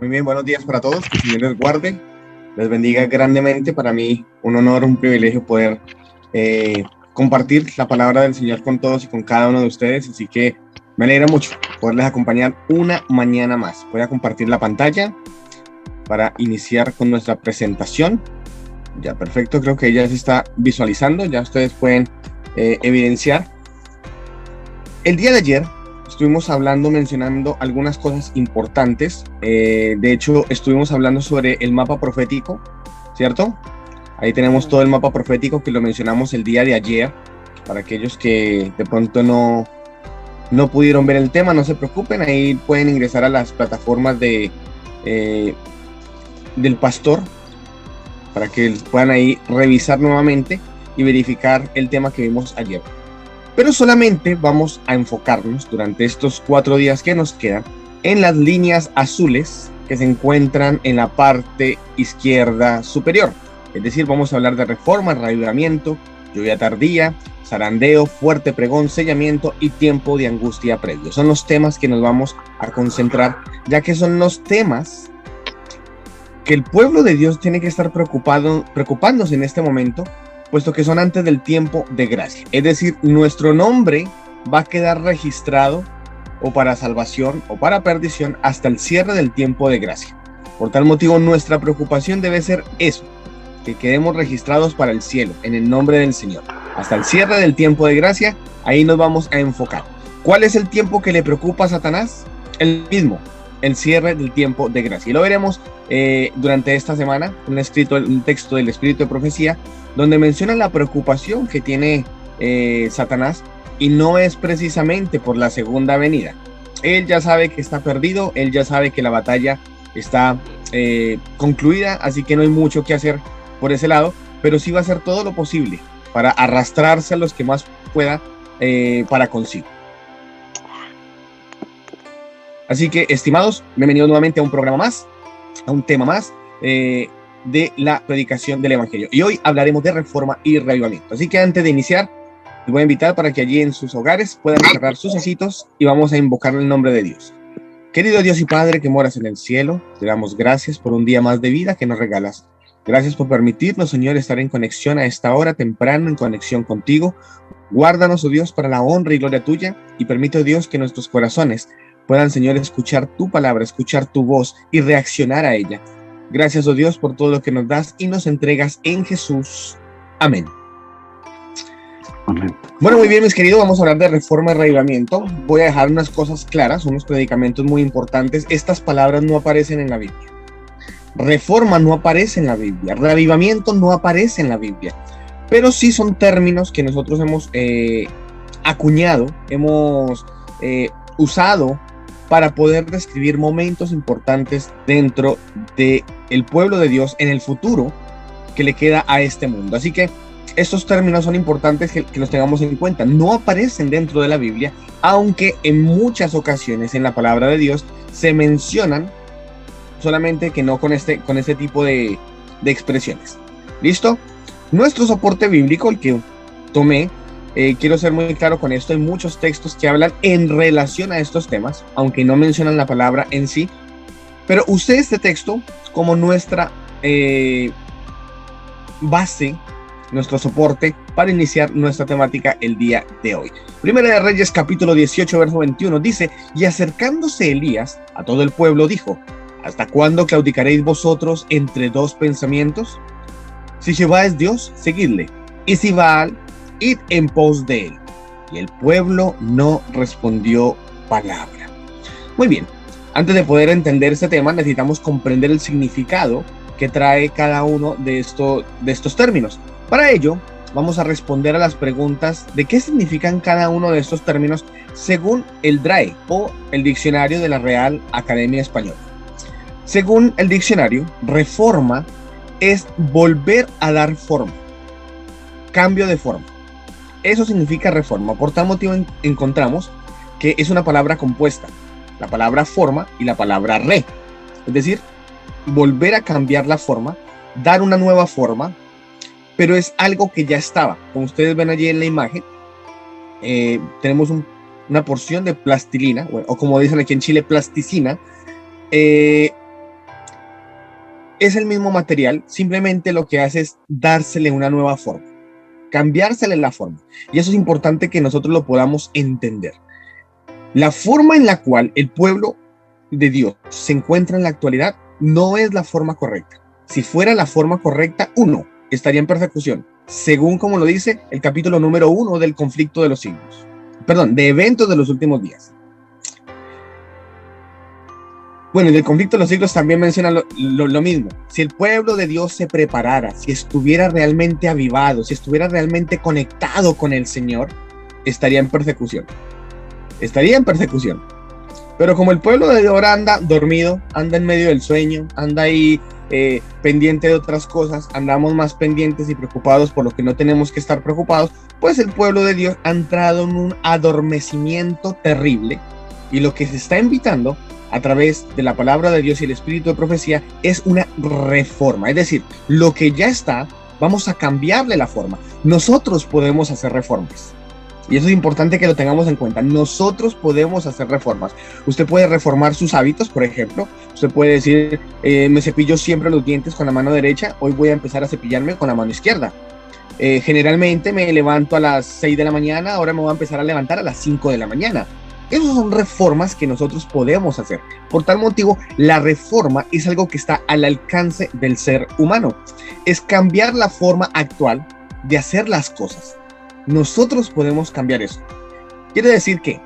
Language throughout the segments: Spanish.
Muy bien, buenos días para todos, que el Señor les guarde, les bendiga grandemente. Para mí, un honor, un privilegio poder compartir la palabra del Señor con todos y con cada uno de ustedes, así que me alegra mucho poderles acompañar una mañana más. Voy a compartir la pantalla para iniciar con nuestra presentación. Ya, perfecto, creo que ya se está visualizando, ya ustedes pueden evidenciar. El día de ayer estuvimos mencionando algunas cosas importantes. De hecho, estuvimos hablando sobre el mapa profético, ¿cierto? Ahí tenemos todo el mapa profético que lo mencionamos el día de ayer. Para aquellos que de pronto no pudieron ver el tema, no se preocupen, ahí pueden ingresar a las plataformas del pastor para que puedan ahí revisar nuevamente y verificar el tema que vimos ayer. Pero solamente vamos a enfocarnos durante estos 4 días que nos quedan en las líneas azules que se encuentran en la parte izquierda superior. Es decir, vamos a hablar de reforma, reavivamiento, lluvia tardía, zarandeo, fuerte pregón, sellamiento y tiempo de angustia previo. Son los temas que nos vamos a concentrar, ya que son los temas que el pueblo de Dios tiene que estar preocupándose en este momento, puesto que son antes del tiempo de gracia. Es decir, nuestro nombre va a quedar registrado o para salvación o para perdición hasta el cierre del tiempo de gracia. Por tal motivo, nuestra preocupación debe ser eso, que quedemos registrados para el cielo, en el nombre del Señor. Hasta el cierre del tiempo de gracia, ahí nos vamos a enfocar. ¿Cuál es el tiempo que le preocupa a Satanás? El mismo, el cierre del tiempo de gracia. Y lo veremos durante esta semana, un texto del Espíritu de Profecía, donde menciona la preocupación que tiene Satanás, y no es precisamente por la segunda venida. Él ya sabe que está perdido, él ya sabe que la batalla está concluida, así que no hay mucho que hacer por ese lado, pero sí va a hacer todo lo posible para arrastrarse a los que más pueda para consigo. Así que, estimados, bienvenidos nuevamente a un programa más, a un tema más de la predicación del Evangelio. Y hoy hablaremos de reforma y reavivamiento. Así que antes de iniciar, les voy a invitar para que allí en sus hogares puedan cerrar sus ojitos y vamos a invocar el nombre de Dios. Querido Dios y Padre que moras en el cielo, te damos gracias por un día más de vida que nos regalas. Gracias por permitirnos, Señor, estar en conexión a esta hora temprano, en conexión contigo. Guárdanos, oh Dios, para la honra y gloria tuya, y permite, oh Dios, que nuestros corazones puedan, Señor, escuchar tu palabra, escuchar tu voz y reaccionar a ella. Gracias, oh Dios, por todo lo que nos das y nos entregas en Jesús. Amén. Amén. Bueno, muy bien, mis queridos, vamos a hablar de reforma y reavivamiento. Voy a dejar unas cosas claras, unos predicamentos muy importantes. Estas palabras no aparecen en la Biblia. Reforma no aparece en la Biblia. Reavivamiento no aparece en la Biblia. Pero sí son términos que nosotros hemos acuñado, hemos usado para poder describir momentos importantes dentro del pueblo de Dios en el futuro que le queda a este mundo. Así que estos términos son importantes que los tengamos en cuenta. No aparecen dentro de la Biblia, aunque en muchas ocasiones en la palabra de Dios se mencionan, solamente que no con este tipo de expresiones. ¿Listo? Nuestro soporte bíblico, el que tomé, quiero ser muy claro con esto, hay muchos textos que hablan en relación a estos temas, aunque no mencionan la palabra en sí, pero usé este texto como nuestra base, nuestro soporte para iniciar nuestra temática el día de hoy. Primera de Reyes, capítulo 18, verso 21, dice: y acercándose Elías a todo el pueblo, dijo: ¿hasta cuándo claudicaréis vosotros entre dos pensamientos? Si Jehová es Dios, seguidle, y si Baal, id en pos de él. Y el pueblo no respondió palabra. Muy bien, antes de poder entender este tema, necesitamos comprender el significado que trae cada uno de estos términos. Para ello, vamos a responder a las preguntas de qué significan cada uno de estos términos según el DRAE, o el Diccionario de la Real Academia Española. Según el diccionario, reforma es volver a dar forma, cambio de forma. Eso significa reforma. Por tal motivo encontramos que es una palabra compuesta, la palabra forma y la palabra re. Es decir, volver a cambiar la forma, dar una nueva forma, pero es algo que ya estaba. Como ustedes ven allí en la imagen, tenemos una porción de plastilina, o como dicen aquí en Chile, plasticina, es el mismo material, simplemente lo que hace es dársele una nueva forma, cambiársele la forma. Y eso es importante que nosotros lo podamos entender. La forma en la cual el pueblo de Dios se encuentra en la actualidad no es la forma correcta. Si fuera la forma correcta, uno, estaría en persecución, según como lo dice el capítulo número 1 del conflicto de los siglos. Perdón, de eventos de los últimos días. Bueno, y del conflicto de los siglos también menciona lo mismo. Si el pueblo de Dios se preparara, si estuviera realmente avivado, si estuviera realmente conectado con el Señor, estaría en persecución. Estaría en persecución. Pero como el pueblo de ahora anda dormido, anda en medio del sueño, anda ahí pendiente de otras cosas, andamos más pendientes y preocupados por lo que no tenemos que estar preocupados, pues el pueblo de Dios ha entrado en un adormecimiento terrible, y lo que se está invitando a través de la palabra de Dios y el espíritu de profecía es una reforma. Es decir, lo que ya está, vamos a cambiarle la forma. Nosotros podemos hacer reformas. Y eso es importante que lo tengamos en cuenta. Nosotros podemos hacer reformas. Usted puede reformar sus hábitos, por ejemplo. Usted puede decir, me cepillo siempre los dientes con la mano derecha, hoy voy a empezar a cepillarme con la mano izquierda. Generalmente me levanto a las 6 de la mañana, ahora me voy a empezar a levantar a las 5 de la mañana. Esas son reformas que nosotros podemos hacer. Por tal motivo, la reforma es algo que está al alcance del ser humano. Es cambiar la forma actual de hacer las cosas. Nosotros podemos cambiar eso. Quiere decir que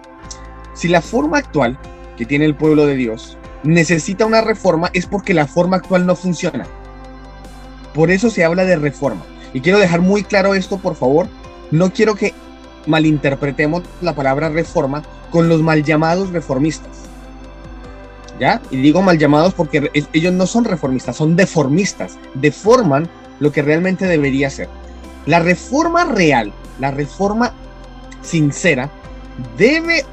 si la forma actual que tiene el pueblo de Dios necesita una reforma, es porque la forma actual no funciona. Por eso se habla de reforma. Y quiero dejar muy claro esto, por favor. No quiero que malinterpretemos la palabra reforma con los mal llamados reformistas. ¿Ya? Y digo mal llamados porque ellos no son reformistas, son deformistas. Deforman lo que realmente debería ser. La reforma real, la reforma sincera, debe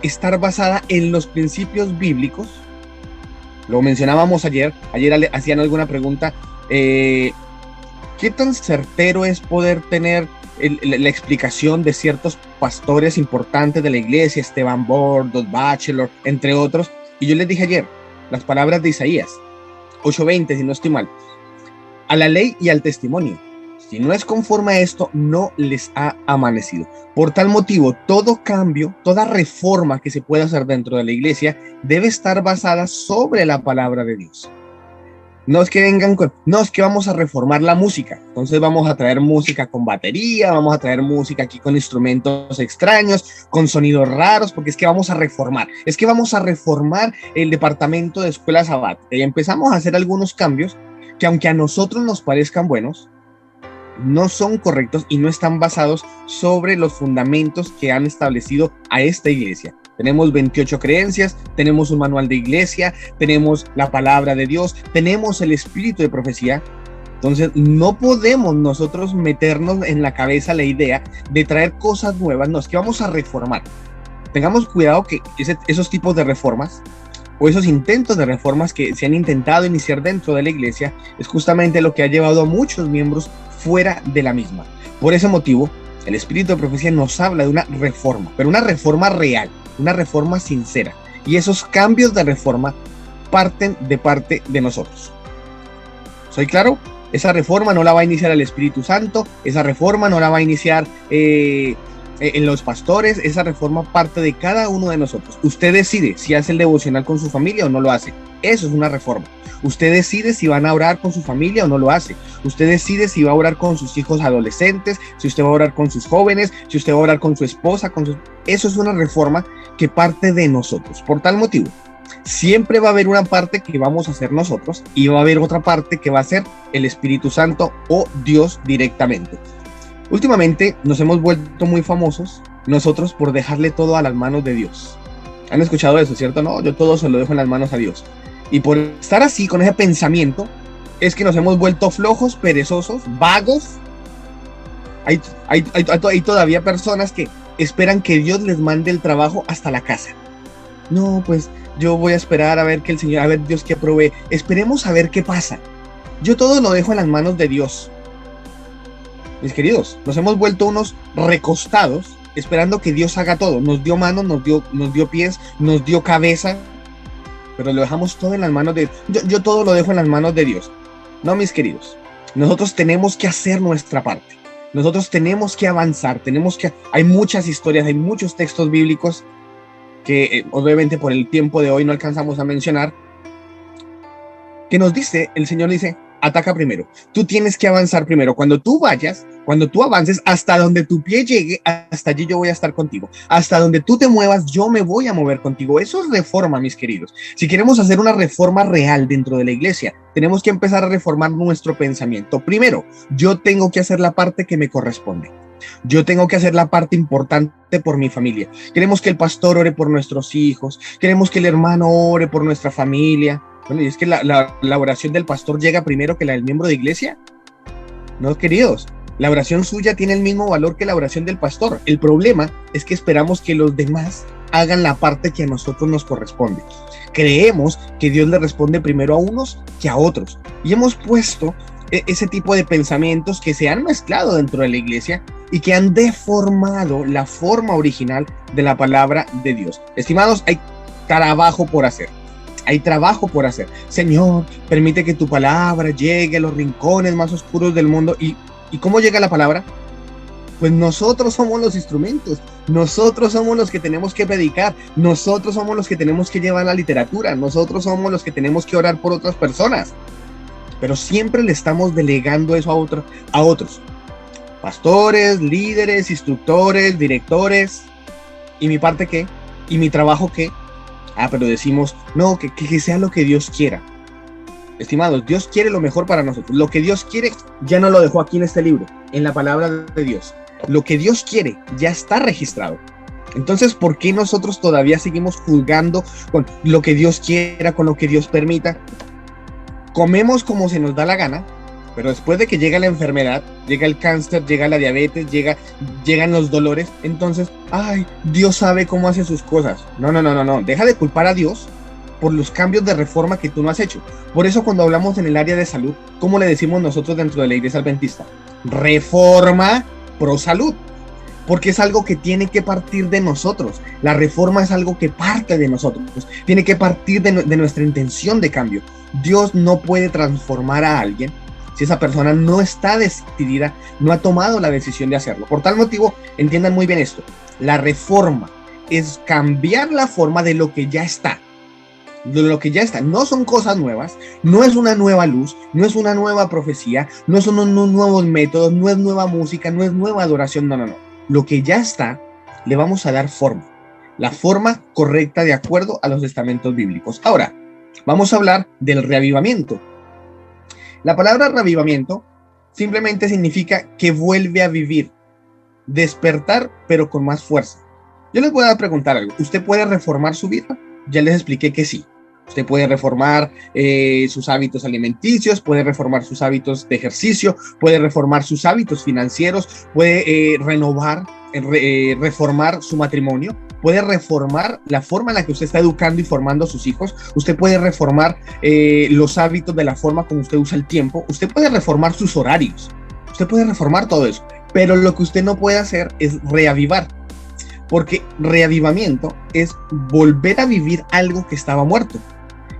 estar basada en los principios bíblicos. Lo mencionábamos ayer hacían alguna pregunta. ¿Qué tan certero es poder tener la explicación de ciertos pastores importantes de la iglesia, Esteban Bordos, Batchelor, entre otros? Y yo les dije ayer, las palabras de Isaías 8:20, si no estoy mal, a la ley y al testimonio. Si no es conforme a esto, no les ha amanecido. Por tal motivo, todo cambio, toda reforma que se pueda hacer dentro de la iglesia debe estar basada sobre la palabra de Dios. No es que vengan no es que vamos a reformar la música, entonces vamos a traer música con batería, vamos a traer música aquí con instrumentos extraños, con sonidos raros, porque es que vamos a reformar. Es que vamos a reformar el departamento de escuela sabática. Y empezamos a hacer algunos cambios que, aunque a nosotros nos parezcan buenos, no son correctos y no están basados sobre los fundamentos que han establecido a esta iglesia. Tenemos 28 creencias, tenemos un manual de iglesia, tenemos la palabra de Dios, tenemos el espíritu de profecía. Entonces no podemos nosotros meternos en la cabeza la idea de traer cosas nuevas. No, es que vamos a reformar. Tengamos cuidado que esos tipos de reformas o esos intentos de reformas que se han intentado iniciar dentro de la iglesia es justamente lo que ha llevado a muchos miembros fuera de la misma. Por ese motivo, el espíritu de profecía nos habla de una reforma, pero una reforma real, una reforma sincera. Y esos cambios de reforma parten de parte de nosotros. ¿Soy claro? Esa reforma no la va a iniciar el Espíritu Santo, esa reforma no la va a iniciar en los pastores, esa reforma parte de cada uno de nosotros. Usted decide si hace el devocional con su familia o no lo hace. Eso es una reforma. Usted decide si van a orar con su familia o no lo hace. Usted decide si va a orar con sus hijos adolescentes, si usted va a orar con sus jóvenes, si usted va a orar con su esposa. Eso es una reforma que parte de nosotros. Por tal motivo, siempre va a haber una parte que vamos a hacer nosotros y va a haber otra parte que va a ser el Espíritu Santo o Dios directamente. Últimamente nos hemos vuelto muy famosos nosotros por dejarle todo a las manos de Dios. ¿Han escuchado eso, cierto? No, yo todo se lo dejo en las manos a Dios. Y por estar así, con ese pensamiento, es que nos hemos vuelto flojos, perezosos, vagos. Hay todavía personas que esperan que Dios les mande el trabajo hasta la casa. No, pues yo voy a esperar a ver que el Señor, a ver Dios que provee. Esperemos a ver qué pasa. Yo todo lo dejo en las manos de Dios. Mis queridos, nos hemos vuelto unos recostados esperando que Dios haga todo. Nos dio manos, nos dio pies, nos dio cabeza, pero lo dejamos todo en las manos de Dios. Yo todo lo dejo en las manos de Dios. No, mis queridos, nosotros tenemos que hacer nuestra parte. Nosotros tenemos que avanzar, hay muchas historias, hay muchos textos bíblicos que obviamente por el tiempo de hoy no alcanzamos a mencionar, que nos dice, el Señor dice, ataca primero. Tú tienes que avanzar primero. Cuando tú avances hasta donde tu pie llegue, hasta allí yo voy a estar contigo. Hasta donde tú te muevas, yo me voy a mover contigo. Eso es reforma, mis queridos. Si queremos hacer una reforma real dentro de la iglesia, tenemos que empezar a reformar nuestro pensamiento. Primero, yo tengo que hacer la parte que me corresponde. Yo tengo que hacer la parte importante por mi familia. Queremos que el pastor ore por nuestros hijos. Queremos que el hermano ore por nuestra familia. Bueno, y es que la oración del pastor llega primero que la del miembro de iglesia. No, queridos, la oración suya tiene el mismo valor que la oración del pastor. El problema es que esperamos que los demás hagan la parte que a nosotros nos corresponde. Creemos que Dios le responde primero a unos que a otros. Y hemos puesto ese tipo de pensamientos que se han mezclado dentro de la iglesia y que han deformado la forma original de la palabra de Dios. Estimados, hay trabajo por hacer. Hay trabajo por hacer. Señor, permite que tu palabra llegue a los rincones más oscuros del mundo. ¿Y cómo llega la palabra? Pues nosotros somos los instrumentos. Nosotros somos los que tenemos que predicar. Nosotros somos los que tenemos que llevar la literatura. Nosotros somos los que tenemos que orar por otras personas. Pero siempre le estamos delegando eso a otros. Pastores, líderes, instructores, directores. ¿Y mi parte qué? ¿Y mi trabajo qué? Pero decimos, no, que sea lo que Dios quiera. Estimados, Dios quiere lo mejor para nosotros. Lo que Dios quiere ya no lo dejó aquí en este libro, en la palabra de Dios. Lo que Dios quiere ya está registrado. Entonces, ¿por qué nosotros todavía seguimos juzgando con lo que Dios quiera, con lo que Dios permita? Comemos como se nos da la gana, pero después de que llega la enfermedad, llega el cáncer, llega la diabetes, llegan los dolores, entonces, Dios sabe cómo hace sus cosas. No. Deja de culpar a Dios por los cambios de reforma que tú no has hecho. Por eso cuando hablamos en el área de salud, ¿cómo le decimos nosotros dentro de la iglesia adventista? Reforma pro salud. Porque es algo que tiene que partir de nosotros. La reforma es algo que parte de nosotros. Tiene que partir de nuestra intención de cambio. Dios no puede transformar a alguien si esa persona no está decidida, no ha tomado la decisión de hacerlo. Por tal motivo, entiendan muy bien esto. La reforma es cambiar la forma de lo que ya está. De lo que ya está. No son cosas nuevas, no es una nueva luz, no es una nueva profecía, no son unos nuevos métodos, no es nueva música, no es nueva adoración, no. Lo que ya está, le vamos a dar forma. La forma correcta de acuerdo a los estamentos bíblicos. Ahora, vamos a hablar del reavivamiento. La palabra reavivamiento simplemente significa que vuelve a vivir, despertar, pero con más fuerza. Yo les voy a preguntar algo. ¿Usted puede reformar su vida? Ya les expliqué que sí. Usted puede reformar sus hábitos alimenticios, puede reformar sus hábitos de ejercicio, puede reformar sus hábitos financieros, puede reformar su matrimonio, puede reformar la forma en la que usted está educando y formando a sus hijos, usted puede reformar los hábitos de la forma como usted usa el tiempo, usted puede reformar sus horarios, usted puede reformar todo eso, pero lo que usted no puede hacer es reavivar. Porque reavivamiento es volver a vivir algo que estaba muerto.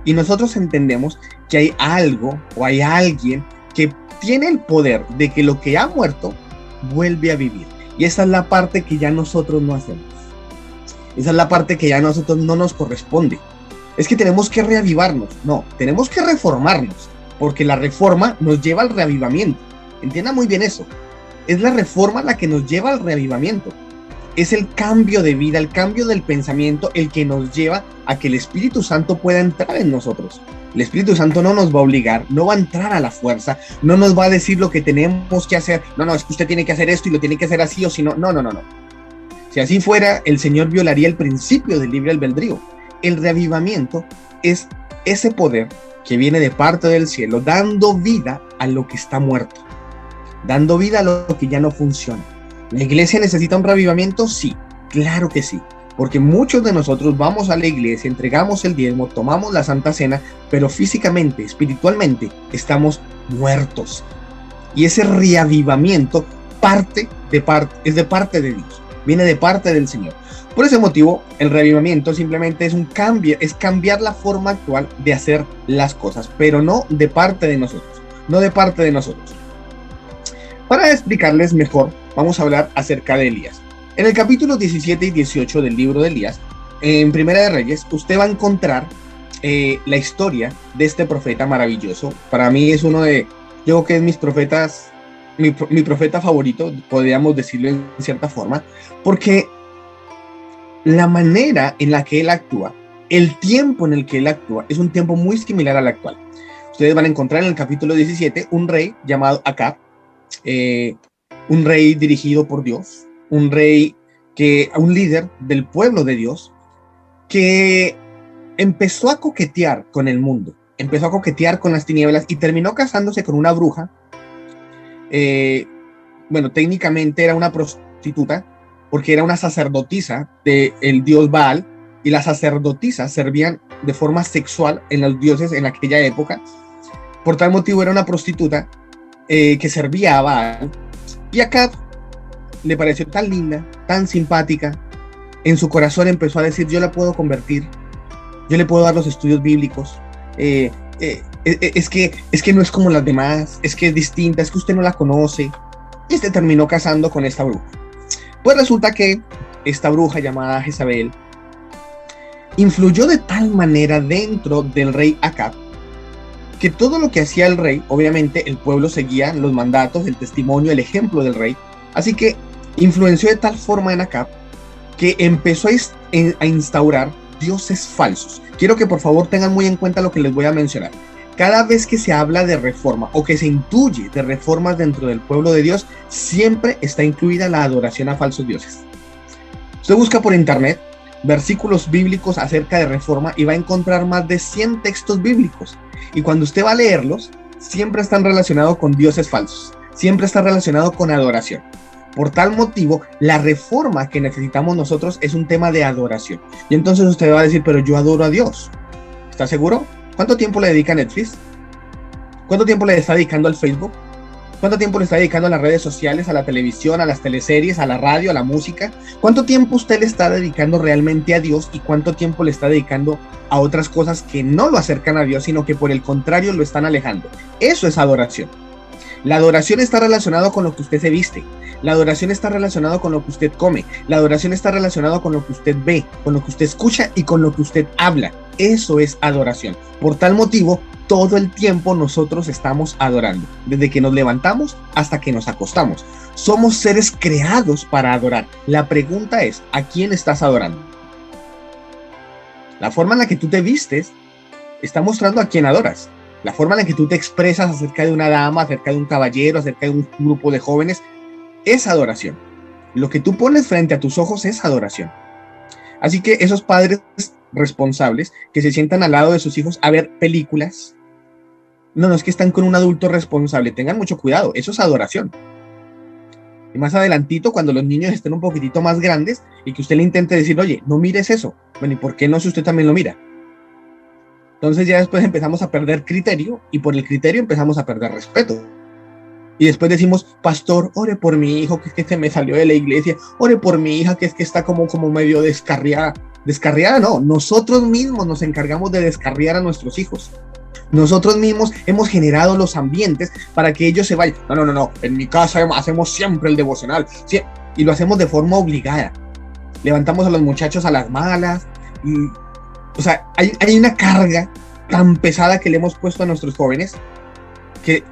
Y nosotros entendemos que hay algo o hay alguien que tiene el poder de que lo que ha muerto vuelve a vivir. Y esa es la parte que ya nosotros no hacemos. Esa es la parte que ya a nosotros no nos corresponde. Es que tenemos que reavivarnos. No, tenemos que reformarnos. Porque la reforma nos lleva al reavivamiento. Entienda muy bien eso. Es la reforma la que nos lleva al reavivamiento. Es el cambio de vida, el cambio del pensamiento, el que nos lleva a que el Espíritu Santo pueda entrar en nosotros. El Espíritu Santo no nos va a obligar, no va a entrar a la fuerza, no nos va a decir lo que tenemos que hacer. No, es que usted tiene que hacer esto y lo tiene que hacer así o si no. No. Si así fuera, el Señor violaría el principio del libre albedrío. El reavivamiento es ese poder que viene de parte del cielo, dando vida a lo que está muerto, dando vida a lo que ya no funciona. ¿La iglesia necesita un reavivamiento? Sí, claro que sí, porque muchos de nosotros vamos a la iglesia, entregamos el diezmo, tomamos la Santa Cena, pero físicamente, espiritualmente, estamos muertos. Y ese reavivamiento es de parte de Dios, viene de parte del Señor. Por ese motivo, el reavivamiento simplemente es cambiar la forma actual de hacer las cosas, pero no de parte de nosotros. no de parte de nosotros. Para explicarles mejor, vamos a hablar acerca de Elías. En el capítulo 17 y 18 del libro de Elías, en Primera de Reyes, usted va a encontrar la historia de este profeta maravilloso. Para mí es uno de, yo creo que es mi profeta favorito, podríamos decirlo en cierta forma, porque la manera en la que él actúa, el tiempo en el que él actúa, es un tiempo muy similar al actual. Ustedes van a encontrar en el capítulo 17 un rey llamado Acab, un rey dirigido por Dios, un líder del pueblo de Dios, que empezó a coquetear con el mundo, empezó a coquetear con las tinieblas y terminó casándose con una bruja. Bueno, técnicamente era una prostituta, porque era una sacerdotisa del dios Baal, y las sacerdotisas servían de forma sexual en los dioses en aquella época. Por tal motivo era una prostituta que servía a Baal, y Acab le pareció tan linda, tan simpática. En su corazón empezó a decir: yo la puedo convertir, yo le puedo dar los estudios bíblicos, es que no es como las demás, es que es distinta, es que usted no la conoce. Y terminó casando con esta bruja. Pues resulta que esta bruja llamada Jezabel influyó de tal manera dentro del rey Acab, que todo lo que hacía el rey, obviamente el pueblo seguía los mandatos, el testimonio, el ejemplo del rey. Así que influenció de tal forma en Acab que empezó a instaurar dioses falsos. Quiero que por favor tengan muy en cuenta lo que les voy a mencionar. Cada vez que se habla de reforma o que se intuye de reformas dentro del pueblo de Dios, siempre está incluida la adoración a falsos dioses. Usted busca por internet versículos bíblicos acerca de reforma y va a encontrar más de 100 textos bíblicos. Y cuando usted va a leerlos, siempre están relacionados con dioses falsos, siempre está relacionado con adoración. Por tal motivo, la reforma que necesitamos nosotros es un tema de adoración. Y entonces usted va a decir: pero yo adoro a Dios. ¿Está seguro? ¿Cuánto tiempo le dedica a Netflix? ¿Cuánto tiempo le está dedicando al Facebook? ¿Cuánto tiempo le está dedicando a las redes sociales, a la televisión, a las teleseries, a la radio, a la música? ¿Cuánto tiempo usted le está dedicando realmente a Dios y cuánto tiempo le está dedicando a otras cosas que no lo acercan a Dios, sino que por el contrario lo están alejando? Eso es adoración. La adoración está relacionada con lo que usted se viste. La adoración está relacionada con lo que usted come. La adoración está relacionada con lo que usted ve, con lo que usted escucha y con lo que usted habla. Eso es adoración. Por tal motivo, todo el tiempo nosotros estamos adorando, desde que nos levantamos hasta que nos acostamos. Somos seres creados para adorar. La pregunta es: ¿a quién estás adorando? La forma en la que tú te vistes está mostrando a quién adoras. La forma en la que tú te expresas acerca de una dama, acerca de un caballero, acerca de un grupo de jóvenes, es adoración. Lo que tú pones frente a tus ojos es adoración. Así que esos padres responsables que se sientan al lado de sus hijos a ver películas, no es que están con un adulto responsable, tengan mucho cuidado, eso es adoración. Y más adelantito, cuando los niños estén un poquitito más grandes y que usted le intente decir: oye, no mires eso. Bueno, ¿y por qué no si usted también lo mira? Entonces ya después empezamos a perder criterio y por el criterio empezamos a perder respeto. Y después decimos: pastor, ore por mi hijo que es que se me salió de la iglesia, ore por mi hija que es que está como medio descarriada. Descarriada no, nosotros mismos nos encargamos de descarriar a nuestros hijos. Nosotros mismos hemos generado los ambientes para que ellos se vayan. No, en mi casa hacemos siempre el devocional, ¿sí? Y lo hacemos de forma obligada. Levantamos a los muchachos a las malas. O sea, hay una carga tan pesada que le hemos puesto a nuestros jóvenes que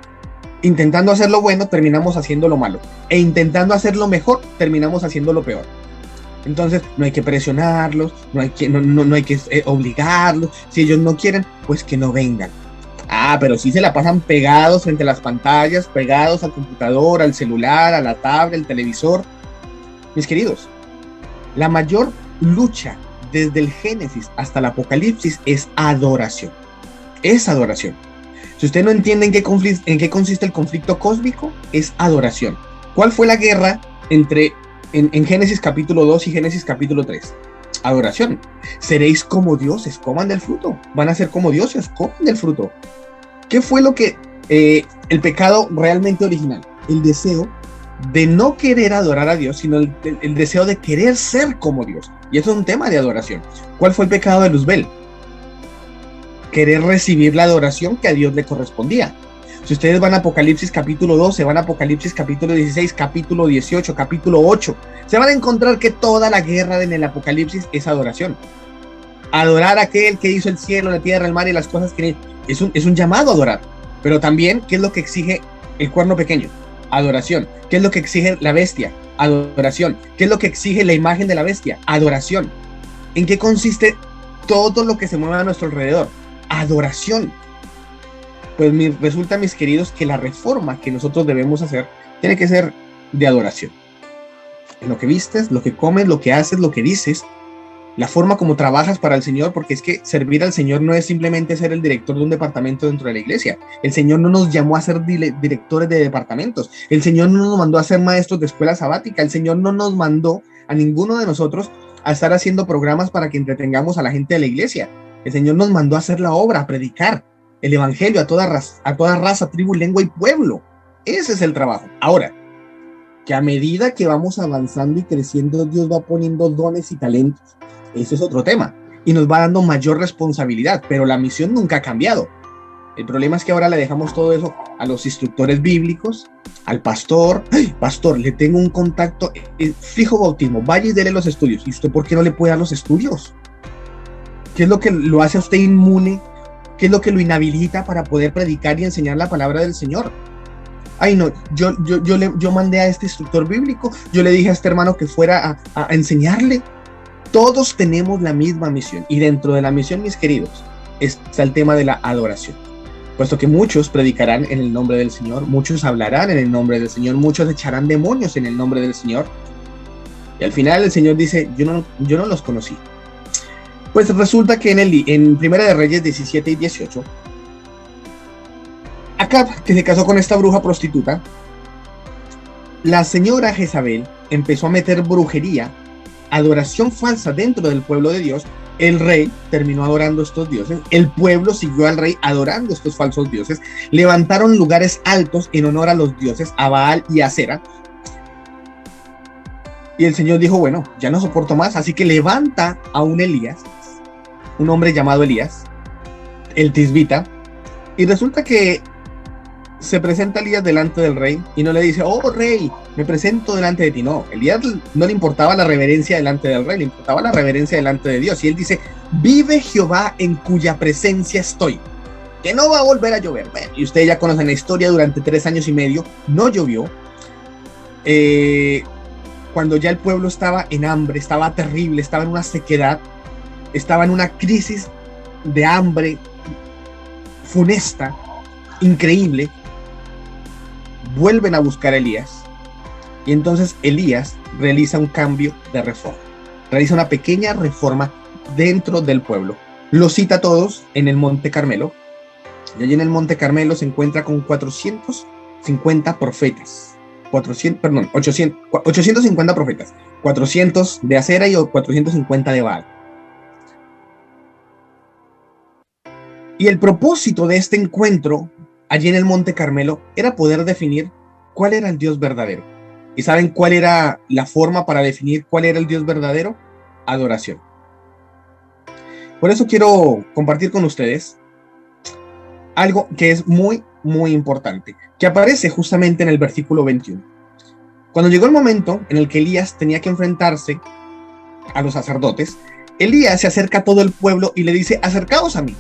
intentando hacer lo bueno terminamos haciendo lo malo, e intentando hacer lo mejor terminamos haciendo lo peor. Entonces no hay que presionarlos, no hay que obligarlos. Si ellos no quieren, pues que no vengan. Pero sí se la pasan pegados frente a las pantallas, pegados al computador, al celular, a la tablet, al televisor. Mis queridos, la mayor lucha desde el Génesis hasta el Apocalipsis es adoración. Es adoración. Si usted no entiende en qué consiste el conflicto cósmico, es adoración. ¿Cuál fue la guerra en Génesis capítulo 2 y Génesis capítulo 3? Adoración. Seréis como dioses, coman del fruto. Van a ser como dioses, coman del fruto. ¿Qué fue lo que el pecado realmente original? El deseo de no querer adorar a Dios, sino el deseo de querer ser como Dios. Y eso es un tema de adoración. ¿Cuál fue el pecado de Luzbel? Querer recibir la adoración que a Dios le correspondía. Si ustedes van a Apocalipsis capítulo 12, van a Apocalipsis capítulo 16, capítulo 18, capítulo 8, se van a encontrar que toda la guerra en el Apocalipsis es adoración. Adorar a aquel que hizo el cielo, la tierra, el mar y las cosas que es un llamado a adorar. Pero también, ¿qué es lo que exige el cuerno pequeño? Adoración. ¿Qué es lo que exige la bestia? Adoración. ¿Qué es lo que exige la imagen de la bestia? Adoración. ¿En qué consiste todo lo que se mueve a nuestro alrededor? Adoración. Pues resulta, mis queridos, que la reforma que nosotros debemos hacer tiene que ser de adoración. En lo que vistes, lo que comes, lo que haces, lo que dices, la forma como trabajas para el Señor, porque es que servir al Señor no es simplemente ser el director de un departamento dentro de la iglesia. El Señor no nos llamó a ser directores de departamentos. El Señor no nos mandó a ser maestros de escuela sabática. El Señor no nos mandó a ninguno de nosotros a estar haciendo programas para que entretengamos a la gente de la iglesia. El Señor nos mandó a hacer la obra, a predicar el evangelio a toda raza, tribu, lengua y pueblo. Ese es el trabajo. Ahora, que a medida que vamos avanzando y creciendo, Dios va poniendo dones y talentos. Ese es otro tema. Y nos va dando mayor responsabilidad, pero la misión nunca ha cambiado. El problema es que ahora le dejamos todo eso a los instructores bíblicos, al pastor. ¡Ay, pastor, le tengo un contacto, fijo bautismo, vaya y dele los estudios! ¿Y usted por qué no le puede dar los estudios? ¿Qué es lo que lo hace a usted inmune? ¿Qué es lo que lo inhabilita para poder predicar y enseñar la palabra del Señor? Ay, no, yo mandé a este instructor bíblico, yo le dije a este hermano que fuera a enseñarle. Todos tenemos la misma misión, y dentro de la misión, mis queridos, está el tema de la adoración. Puesto que muchos predicarán en el nombre del Señor, muchos hablarán en el nombre del Señor, muchos echarán demonios en el nombre del Señor. Y al final el Señor dice, yo no los conocí. Pues resulta que en Primera de Reyes 17 y 18, Acab, que se casó con esta bruja prostituta, la señora Jezabel empezó a meter brujería, adoración falsa dentro del pueblo de Dios. El rey terminó adorando estos dioses, el pueblo siguió al rey adorando estos falsos dioses, levantaron lugares altos en honor a los dioses, a Baal y a Acera. Y el Señor dijo, bueno, ya no soporto más, así que levanta a un Elías, un hombre llamado Elías, el tisbita, y resulta que se presenta Elías delante del rey y no le dice, oh rey, me presento delante de ti. No, Elías no le importaba la reverencia delante del rey, le importaba la reverencia delante de Dios. Y él dice, vive Jehová en cuya presencia estoy, que no va a volver a llover. Bueno, y ustedes ya conocen la historia, durante 3 años y medio no llovió. Cuando ya el pueblo estaba en hambre, estaba terrible, estaba en una sequedad, estaba en una crisis de hambre funesta, increíble, vuelven a buscar a Elías, y entonces Elías realiza un cambio de reforma, realiza una pequeña reforma dentro del pueblo, los cita a todos en el Monte Carmelo, y allí en el Monte Carmelo se encuentra con 450 profetas, 850 profetas, 400 de Acera y 450 de Baal. Y el propósito de este encuentro allí en el Monte Carmelo era poder definir cuál era el Dios verdadero. ¿Y saben cuál era la forma para definir cuál era el Dios verdadero? Adoración. Por eso quiero compartir con ustedes algo que es muy, muy importante, que aparece justamente en el versículo 21. Cuando llegó el momento en el que Elías tenía que enfrentarse a los sacerdotes, Elías se acerca a todo el pueblo y le dice, acercaos a mí.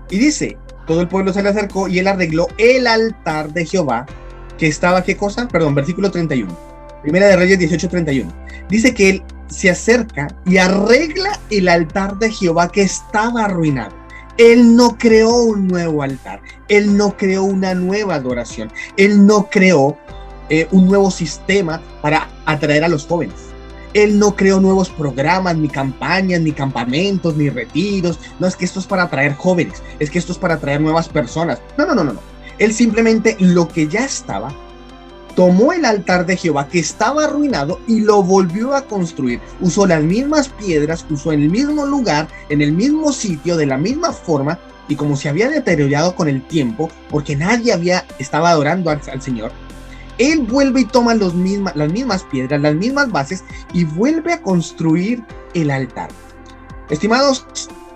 Y dice, todo el pueblo se le acercó y él arregló el altar de Jehová, que estaba, ¿qué cosa? Perdón, versículo 31. Primera de Reyes 18:31. Dice que él se acerca y arregla el altar de Jehová que estaba arruinado. Él no creó un nuevo altar, él no creó una nueva adoración, él no creó un nuevo sistema para atraer a los jóvenes. Él no creó nuevos programas, ni campañas, ni campamentos, ni retiros. No, es que esto es para atraer jóvenes, es que esto es para atraer nuevas personas. No. Él simplemente lo que ya estaba, tomó el altar de Jehová que estaba arruinado y lo volvió a construir. Usó las mismas piedras, usó en el mismo lugar, en el mismo sitio, de la misma forma, y como se había deteriorado con el tiempo, porque nadie estaba adorando al Señor, él vuelve y toma las mismas piedras, las mismas bases, y vuelve a construir el altar. Estimados,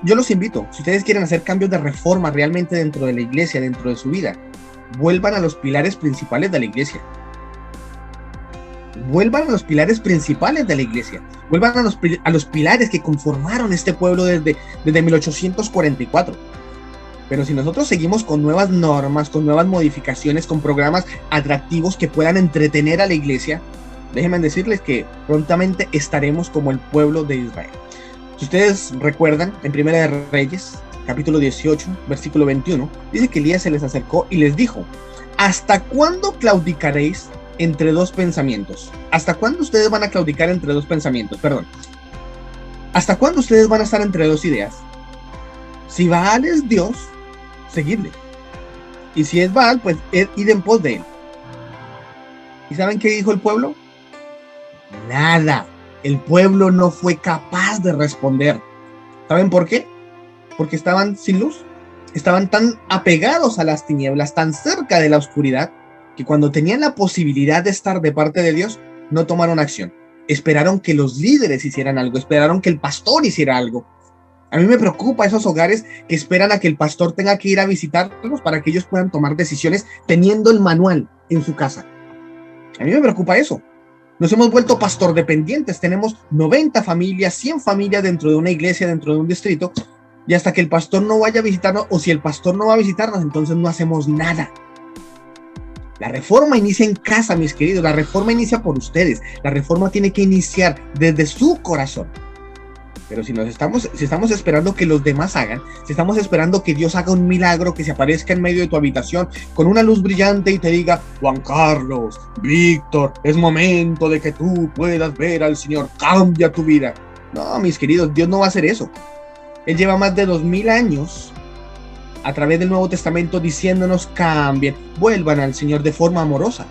yo los invito, si ustedes quieren hacer cambios de reforma realmente dentro de la iglesia, dentro de su vida, vuelvan a los pilares principales de la iglesia. Vuelvan a los pilares principales de la iglesia. Vuelvan a los pilares que conformaron este pueblo desde 1844. Pero si nosotros seguimos con nuevas normas, con nuevas modificaciones, con programas atractivos que puedan entretener a la iglesia, déjenme decirles que prontamente estaremos como el pueblo de Israel. Si ustedes recuerdan, en Primera de Reyes, capítulo 18, versículo 21, dice que Elías se les acercó y les dijo: ¿hasta cuándo claudicaréis entre dos pensamientos? ¿Hasta cuándo ustedes van a claudicar entre dos pensamientos? Perdón. ¿Hasta cuándo ustedes van a estar entre dos ideas? Si Baal es Dios, seguidle. Y si es Baal, pues id en pos de él. ¿Y saben qué dijo el pueblo? Nada. El pueblo no fue capaz de responder. ¿Saben por qué? Porque estaban sin luz. Estaban tan apegados a las tinieblas, tan cerca de la oscuridad, que cuando tenían la posibilidad de estar de parte de Dios, no tomaron acción. Esperaron que los líderes hicieran algo, esperaron que el pastor hiciera algo. A mí me preocupa esos hogares que esperan a que el pastor tenga que ir a visitarlos para que ellos puedan tomar decisiones teniendo el manual en su casa. A mí me preocupa eso. Nos hemos vuelto pastor dependientes. Tenemos 90 familias, 100 familias dentro de una iglesia, dentro de un distrito, y hasta que el pastor no vaya a visitarnos, o si el pastor no va a visitarnos, entonces no hacemos nada. La reforma inicia en casa, mis queridos. La reforma inicia por ustedes. La reforma tiene que iniciar desde su corazón. Pero si estamos esperando que los demás hagan, si estamos esperando que Dios haga un milagro, que se aparezca en medio de tu habitación con una luz brillante y te diga: Juan Carlos, Víctor, es momento de que tú puedas ver al Señor, cambia tu vida. No, mis queridos, Dios no va a hacer eso. Él lleva más de 2000 años a través del Nuevo Testamento diciéndonos: cambien, vuelvan al Señor de forma amorosa.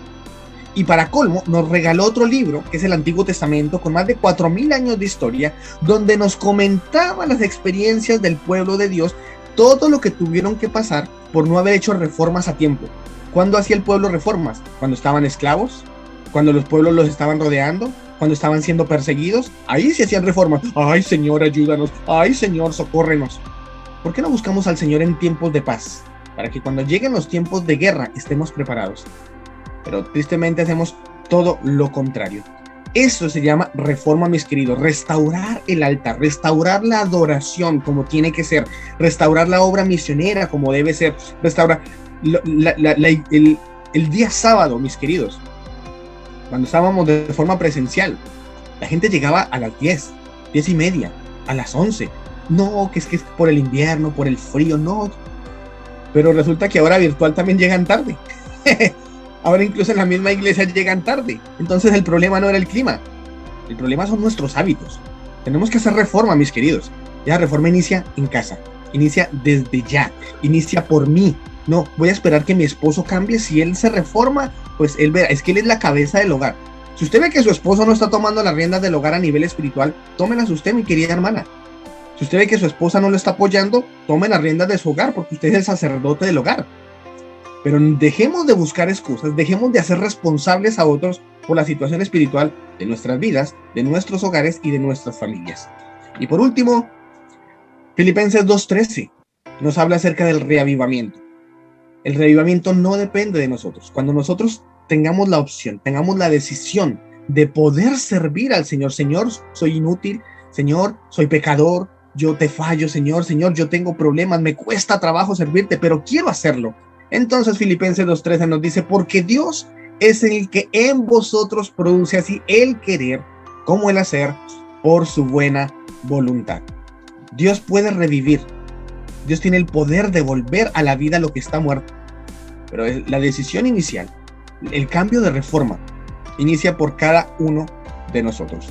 Y para colmo, nos regaló otro libro, que es el Antiguo Testamento, con más de 4000 años de historia, donde nos comentaba las experiencias del pueblo de Dios, todo lo que tuvieron que pasar por no haber hecho reformas a tiempo. ¿Cuándo hacía el pueblo reformas? Cuando estaban esclavos, cuando los pueblos los estaban rodeando, cuando estaban siendo perseguidos. Ahí se hacían reformas. ¡Ay, Señor, ayúdanos! ¡Ay, Señor, socórrenos! ¿Por qué no buscamos al Señor en tiempos de paz? Para que cuando lleguen los tiempos de guerra estemos preparados. Pero tristemente hacemos todo lo contrario. Eso se llama reforma, mis queridos. Restaurar el altar, restaurar la adoración como tiene que ser, restaurar la obra misionera como debe ser, restaurar el día sábado, mis queridos. Cuando estábamos de forma presencial, la gente llegaba a las 10, 10:30, a las 11. No, que es por el invierno, por el frío, no. Pero resulta que ahora virtual también llegan tarde. Ahora incluso en la misma iglesia llegan tarde. Entonces el problema no era el clima. El problema son nuestros hábitos. Tenemos que hacer reforma, mis queridos. Ya la reforma inicia en casa. Inicia desde ya. Inicia por mí. No, voy a esperar que mi esposo cambie. Si él se reforma, pues él verá. Es que él es la cabeza del hogar. Si usted ve que su esposo no está tomando las riendas del hogar a nivel espiritual, tómelas usted, mi querida hermana. Si usted ve que su esposa no lo está apoyando, tome las riendas de su hogar, porque usted es el sacerdote del hogar. Pero dejemos de buscar excusas, dejemos de hacer responsables a otros por la situación espiritual de nuestras vidas, de nuestros hogares y de nuestras familias. Y por último, Filipenses 2:13 nos habla acerca del reavivamiento. El reavivamiento no depende de nosotros. Cuando nosotros tengamos la opción, tengamos la decisión de poder servir al Señor. Señor, soy inútil. Señor, soy pecador. Yo te fallo, Señor. Señor, yo tengo problemas. Me cuesta trabajo servirte, pero quiero hacerlo. Entonces Filipenses 2:13 nos dice: porque Dios es el que en vosotros produce así el querer como el hacer por su buena voluntad. Dios puede revivir. Dios tiene el poder de volver a la vida lo que está muerto. Pero la decisión inicial, el cambio de reforma, inicia por cada uno de nosotros.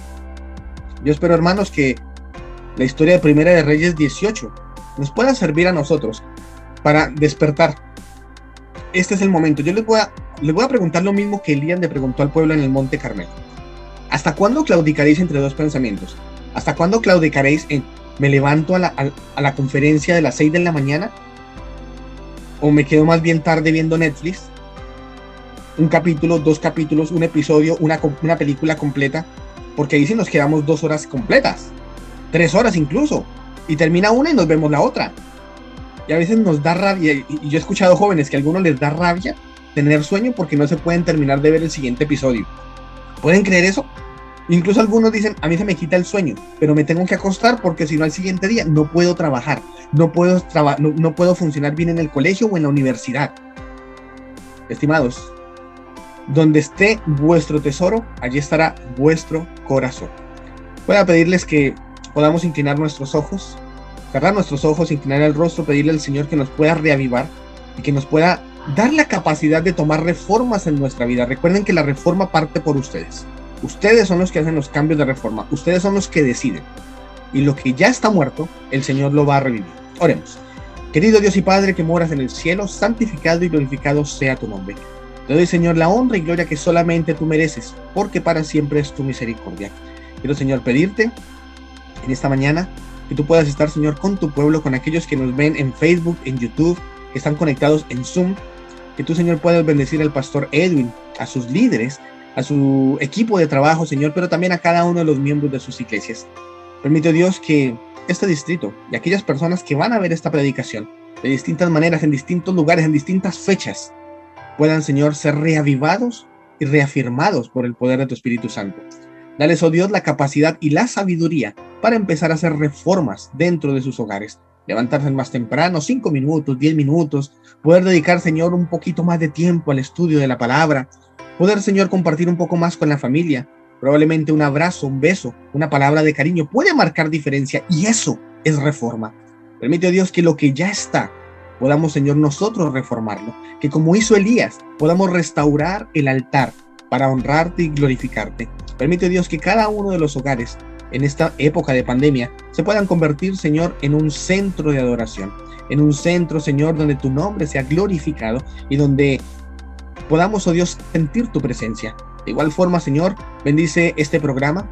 Yo espero, hermanos, que la historia de Primera de Reyes 18 nos pueda servir a nosotros para despertar. Este es el momento. Yo les voy a preguntar lo mismo que Elías le preguntó al pueblo en el Monte Carmelo. ¿Hasta cuándo claudicaréis entre dos pensamientos? ¿Hasta cuándo claudicaréis en me levanto a la conferencia de las 6 de la mañana? ¿O me quedo más bien tarde viendo Netflix? Un capítulo, 2 capítulos, un episodio, una película completa. Porque ahí sí nos quedamos 2 horas completas. 3 horas incluso. y termina una y nos vemos la otra. Y a veces nos da rabia, y yo he escuchado jóvenes que a algunos les da rabia tener sueño porque no se pueden terminar de ver el siguiente episodio. ¿Pueden creer eso? Incluso algunos dicen, a mí se me quita el sueño, pero me tengo que acostar porque si no al siguiente día no puedo trabajar, no puedo funcionar bien en el colegio o en la universidad. Estimados, donde esté vuestro tesoro, allí estará vuestro corazón. Voy a pedirles que podamos inclinar nuestros ojos, cerrar nuestros ojos, inclinar el rostro, pedirle al Señor que nos pueda reavivar y que nos pueda dar la capacidad de tomar reformas en nuestra vida. Recuerden que la reforma parte por ustedes. Ustedes son los que hacen los cambios de reforma. Ustedes son los que deciden. Y lo que ya está muerto, el Señor lo va a revivir. Oremos. Querido Dios y Padre que moras en el cielo, santificado y glorificado sea tu nombre. Te doy, Señor, la honra y gloria que solamente tú mereces, porque para siempre es tu misericordia. Quiero, Señor, pedirte en esta mañana que tú puedas estar, Señor, con tu pueblo, con aquellos que nos ven en Facebook, en YouTube, que están conectados en Zoom. Que tú, Señor, puedas bendecir al pastor Edwin, a sus líderes, a su equipo de trabajo, Señor, pero también a cada uno de los miembros de sus iglesias. Permite, Dios, que este distrito y aquellas personas que van a ver esta predicación de distintas maneras, en distintos lugares, en distintas fechas, puedan, Señor, ser reavivados y reafirmados por el poder de tu Espíritu Santo. Dales, oh Dios, la capacidad y la sabiduría para empezar a hacer reformas dentro de sus hogares. Levantarse más temprano, 5 minutos, 10 minutos, poder dedicar, Señor, un poquito más de tiempo al estudio de la palabra, poder, Señor, compartir un poco más con la familia. Probablemente un abrazo, un beso, una palabra de cariño puede marcar diferencia, y eso es reforma. Permite, Dios, que lo que ya está, podamos, Señor, nosotros reformarlo, que como hizo Elías, podamos restaurar el altar para honrarte y glorificarte. Permite, Dios, que cada uno de los hogares en esta época de pandemia se puedan convertir, Señor, en un centro de adoración, en un centro, Señor, donde tu nombre sea glorificado y donde podamos, oh Dios, sentir tu presencia. De igual forma, Señor, bendice este programa,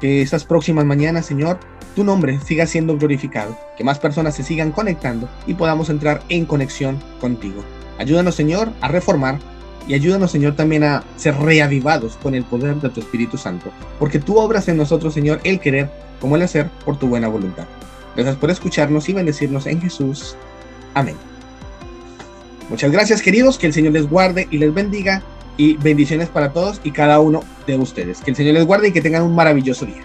que estas próximas mañanas, Señor, tu nombre siga siendo glorificado, que más personas se sigan conectando y podamos entrar en conexión contigo. Ayúdanos, Señor, a reformar y ayúdanos, Señor, también a ser reavivados con el poder de tu Espíritu Santo, porque tú obras en nosotros, Señor, el querer como el hacer por tu buena voluntad. Gracias por escucharnos y bendecirnos en Jesús. Amén. Muchas gracias, queridos, que el Señor les guarde y les bendiga, y bendiciones para todos y cada uno de ustedes. Que el Señor les guarde y que tengan un maravilloso día.